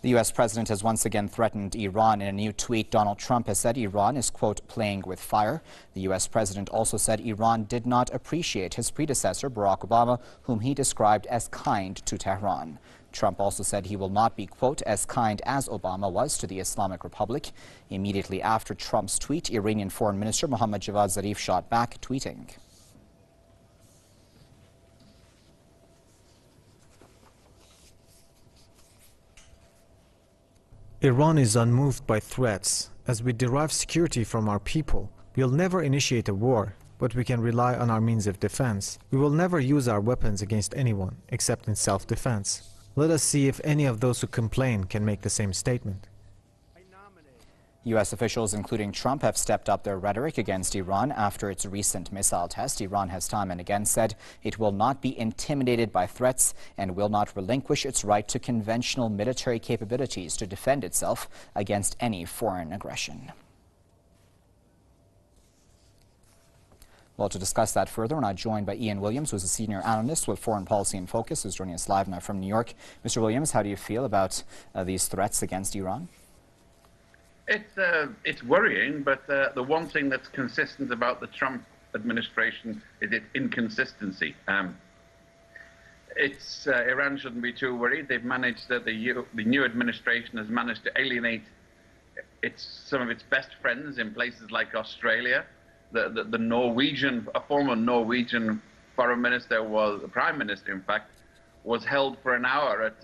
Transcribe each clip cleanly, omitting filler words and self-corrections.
The U.S. president has once again threatened Iran. In a new tweet, Donald Trump has said Iran is, quote, playing with fire. The U.S. president also said Iran did not appreciate his predecessor, Barack Obama, whom he described as kind to Tehran. Trump also said he will not be, quote, as kind as Obama was to the Islamic Republic. Immediately after Trump's tweet, Iranian Foreign Minister Mohammad Javad Zarif shot back, tweeting. Iran is unmoved by threats. As we derive security from our people, we'll never initiate a war, but we can rely on our means of defense. We will never use our weapons against anyone, except in self-defense. Let us see if any of those who complain can make the same statement. U.S. officials, including Trump, have stepped up their rhetoric against Iran after its recent missile test. Iran has time and again said it will not be intimidated by threats and will not relinquish its right to conventional military capabilities to defend itself against any foreign aggression. Well, to discuss that further, we're now joined by Ian Williams, who's a senior analyst with Foreign Policy in Focus, who's joining us live now from New York. Mr. Williams, how do you feel about these threats against Iran? It's worrying, but the one thing that's consistent about the Trump administration is its inconsistency. Iran shouldn't be too worried. They've managed, the new administration has managed to alienate some of its best friends in places like Australia. The Norwegian, a former Norwegian foreign minister, the prime minister in fact, was held for an hour at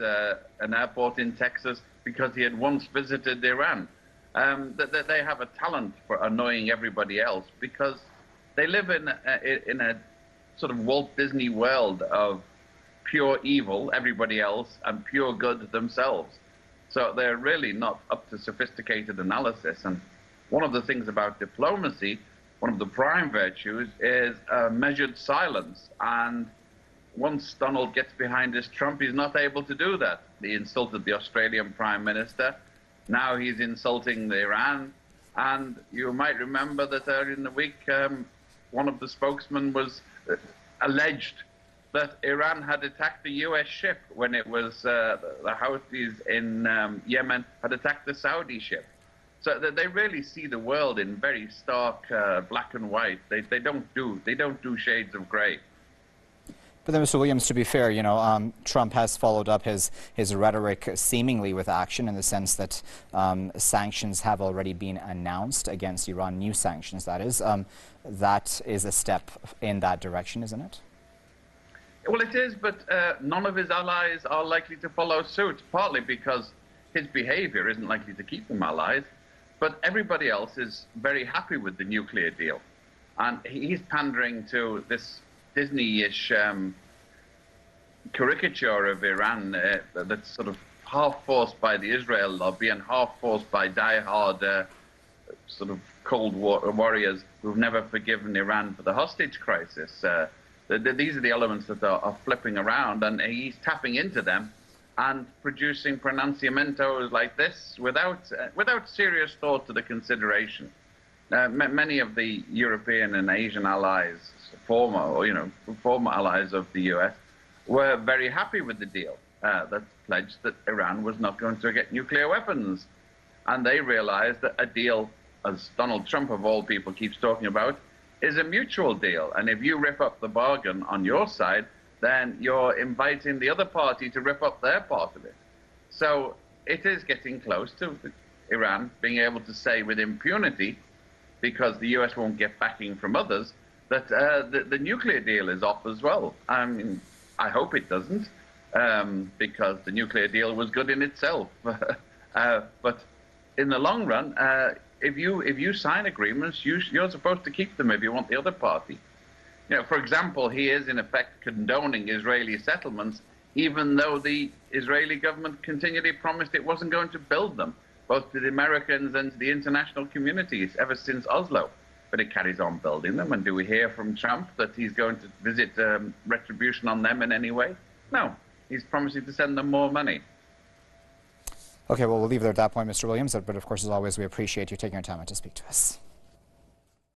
an airport in Texas because he had once visited Iran. They have a talent for annoying everybody else because they live in a sort of Walt Disney world of pure evil, everybody else, and pure good themselves. So they're really not up to sophisticated analysis. And one of the things about diplomacy, one of the prime virtues, is measured silence. And once Donald gets behind his Trump, he's not able to do that. He insulted the Australian Prime Minister. Now he's insulting Iran. And you might remember that earlier in the week, one of the spokesmen was alleged that Iran had attacked a U.S. ship when it was the Houthis in Yemen had attacked the Saudi ship. So they really see the world in very stark black and white. They don't do shades of gray. But then, Mr. Williams, to be fair, Trump has followed up his rhetoric seemingly with action in the sense that sanctions have already been announced against Iran, new sanctions, that is. That is a step in that direction, isn't it? Well, it is, but none of his allies are likely to follow suit, partly because his behavior isn't likely to keep them allies, but everybody else is very happy with the nuclear deal. And he's pandering to this Disney-ish caricature of Iran that's sort of half forced by the Israel lobby and half forced by die-hard sort of Cold War warriors who've never forgiven Iran for the hostage crisis. These are the elements that are flipping around, and he's tapping into them and producing pronunciamentos like this without serious thought to the consideration. Many of the European and Asian allies, former allies of the U.S., were very happy with the deal that pledged that Iran was not going to get nuclear weapons. And they realized that a deal, as Donald Trump of all people keeps talking about, is a mutual deal. And if you rip up the bargain on your side, then you're inviting the other party to rip up their part of it. So it is getting close to Iran being able to say with impunity, because the U.S. won't get backing from others, that the nuclear deal is off as well. I mean, I hope it doesn't, because the nuclear deal was good in itself. But in the long run, if you sign agreements, you're supposed to keep them if you want the other party. For example, he is in effect condoning Israeli settlements, even though the Israeli government continually promised it wasn't going to build them, both to the Americans and to the international communities ever since Oslo. But it carries on building them. And do we hear from Trump that he's going to visit retribution on them in any way? No, he's promising to send them more money. Okay, well, we'll leave it at that point, Mr. Williams. But of course, as always, we appreciate you taking your time out to speak to us.